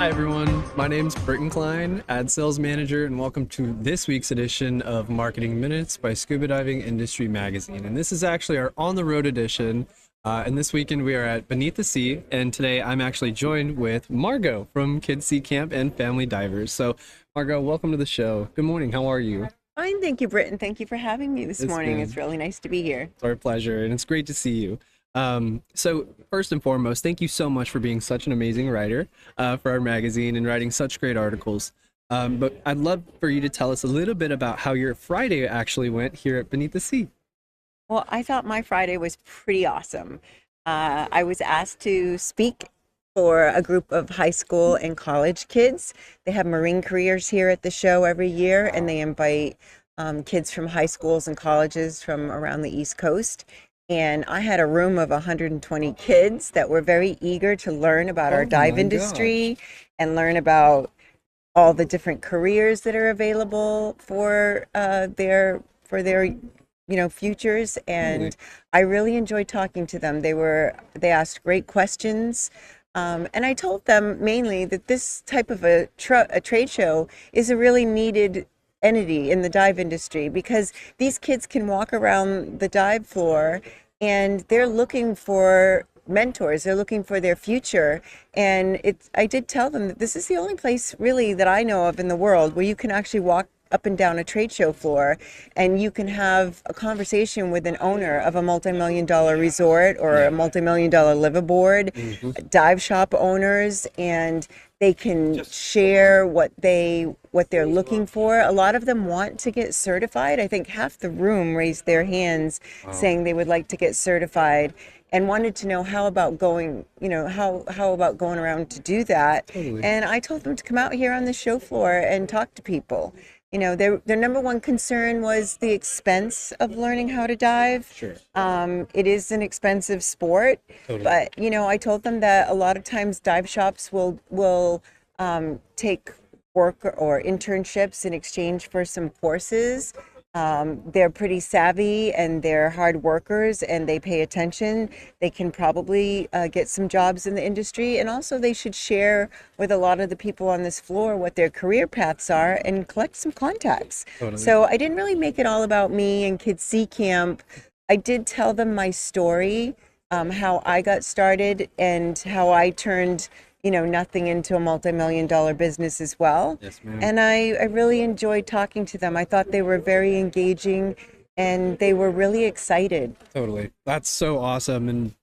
Hi everyone, my name's Britton Klein, Ad Sales Manager, and welcome to this week's edition of Marketing Minutes by Scuba Diving Industry Magazine. And this is actually our on-the-road edition. And this weekend we are at Beneath the Sea, and today I'm actually joined with Margo from Kids Sea Camp and Family Divers. So Margo, welcome to the show. Good morning, how are you? Fine, thank you, Britton. Thank you for having me this It's morning. good. It's really nice to be here. It's our pleasure, and it's great to see you. So first and foremost, thank you so much for being such an amazing writer for our magazine and writing such great articles. But I'd love for you to tell us a little bit about how your Friday actually went here at Beneath the Sea. Well, I thought my Friday was pretty awesome. I was asked to speak for a group of high school and college kids. They have marine careers here at the show every year, and they invite kids from high schools and colleges from around the East Coast. And I had a room of 120 kids that were very eager to learn about our Oh dive my gosh. industry and learn about all the different careers that are available for their futures. Totally. And I really enjoyed talking to them. They asked great questions. And I told them mainly that this type of a trade show is a really needed entity in the dive industry because these kids can walk around the dive floor and they're looking for mentors. They're looking for their future. And I did tell them that this is the only place really that I know of in the world where you can actually walk up and down a trade show floor and you can have a conversation with an owner of a multi-million dollar resort or a Yeah. multi-million dollar liveaboard, Hmm. dive shop owners, and they can share what they're looking for. A lot of them want to get certified. I think half the room raised their hands Wow. saying they would like to get certified and wanted to know how about going around to do that. Totally. And I told them to come out here on the show floor and talk to people. Their number one concern was the expense of learning how to dive. Sure. It is an expensive sport, Totally. but I told them that a lot of times dive shops will take work or internships in exchange for some courses. They're pretty savvy and they're hard workers and they pay attention. They can probably get some jobs in the industry, and also they should share with a lot of the people on this floor what their career paths are and collect some contacts. Totally. So I didn't really make it all about me and Kids Sea Camp. I did tell them my story, how I got started and how I turned nothing into a multi-million dollar business as well. Yes, ma'am. And I really enjoyed talking to them. I thought they were very engaging and they were really excited. Totally. That's so awesome. And,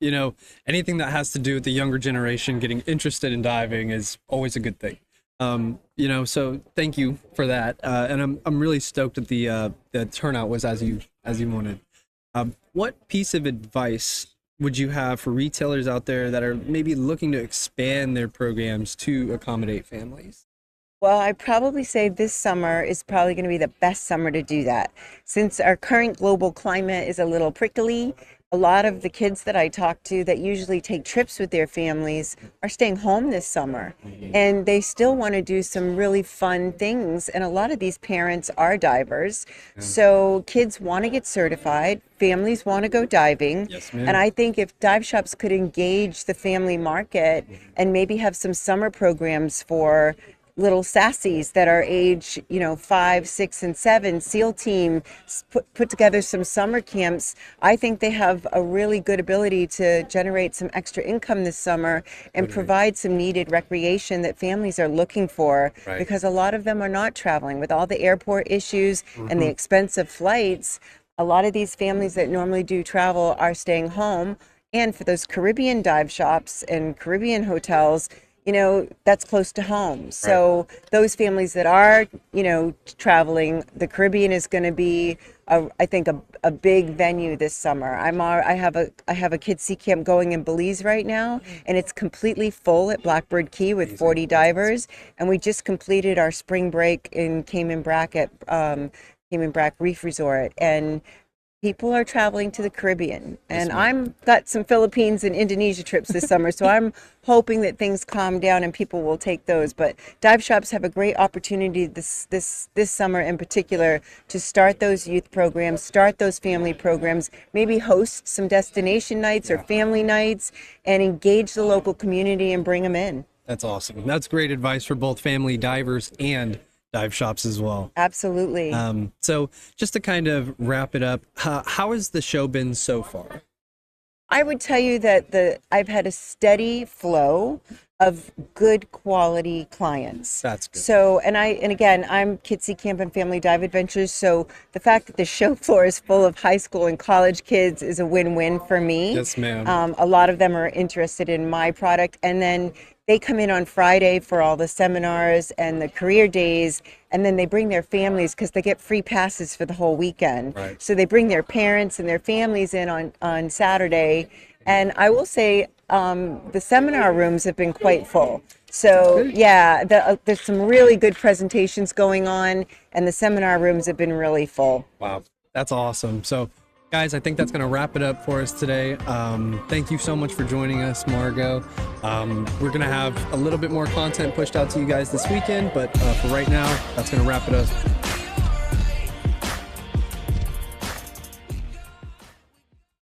anything that has to do with the younger generation getting interested in diving is always a good thing. So thank you for that. And I'm really stoked that the turnout was as you wanted. What piece of advice would you have for retailers out there that are maybe looking to expand their programs to accommodate families? Well, I'd probably say this summer is probably going to be the best summer to do that. Since our current global climate is a little prickly, a lot of the kids that I talk to that usually take trips with their families are staying home this summer. And they still want to do some really fun things. And a lot of these parents are divers. Yeah. So kids want to get certified, families want to go diving. Yes, And ma'am. I think if dive shops could engage the family market and maybe have some summer programs for little sassies that are age, 5, 6, and 7, SEAL team, put together some summer camps. I think they have a really good ability to generate some extra income this summer and Totally. provide some needed recreation that families are looking for Right. because a lot of them are not traveling with all the airport issues and the Hmm. expensive flights. A lot of these families that normally do travel are staying home. And for those Caribbean dive shops and Caribbean hotels, that's close to home. Right. So those families that are, traveling, the Caribbean is going to be, I think, a big venue this summer. I have a kids sea camp going in Belize right now, and it's completely full at Blackbird Key with Amazing. 40 divers. And we just completed our spring break in Cayman Brac Reef Resort, and people are traveling to the Caribbean, Yes, and ma'am. I'm got some Philippines and Indonesia trips this summer, so I'm hoping that things calm down and people will take those. But dive shops have a great opportunity this summer in particular to start those youth programs, start those family programs, maybe host some destination nights or Yeah. family nights, and engage the local community and bring them in. That's awesome. That's great advice for both family divers and dive shops as well. Absolutely. So just to kind of wrap it up, how has the show been so far? I would tell you that I've had a steady flow of good quality clients. That's good. So, and again, I'm Kitsy Camp and Family Dive Adventures. So the fact that the show floor is full of high school and college kids is a win-win for me. Yes, ma'am. A lot of them are interested in my product, and then they come in on Friday for all the seminars and the career days, and then they bring their families because they get free passes for the whole weekend. Right. So they bring their parents and their families in on Saturday. And I will say the seminar rooms have been quite full. So yeah, there's some really good presentations going on, and the seminar rooms have been really full. Wow, that's awesome. So guys, I think that's going to wrap it up for us today. Thank you so much for joining us, Margo. We're going to have a little bit more content pushed out to you guys this weekend, but for right now, that's going to wrap it up.